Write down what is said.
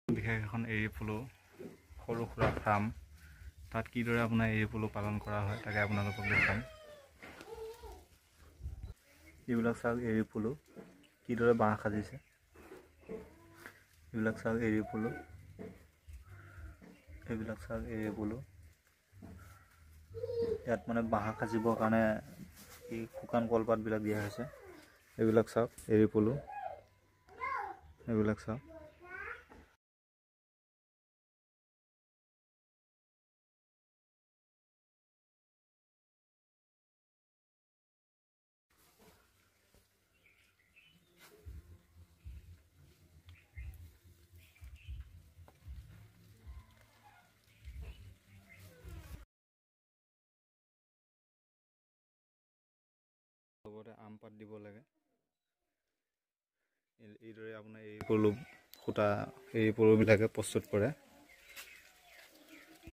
বিশেষ এখন এৰী পলু সৰু সুৰা ফাৰ্ম তাত কিদৰে আপোনাৰ এৰী পলু পালন কৰা হয় তাকে আপোনালোকক দেখাম। এইবিলাক চাওক এৰী পলু কিদৰে বাঁহ সাজিছে। এইবিলাক চাওক এৰী পলু, এইবিলাক চাওক এৰী পলু। ইয়াত মানে বাঁহ সাজিবৰ কাৰণে এই শুকান কলপাতবিলাক দিয়া হৈছে। এইবিলাক চাওক এৰী পলু, এইবিলাক চাওক। লগতে আম পাত দিব লাগে। এইদৰে আপোনাৰ এৰী পলু সূতা এৰী পলুবিলাকে প্ৰস্তুত কৰে।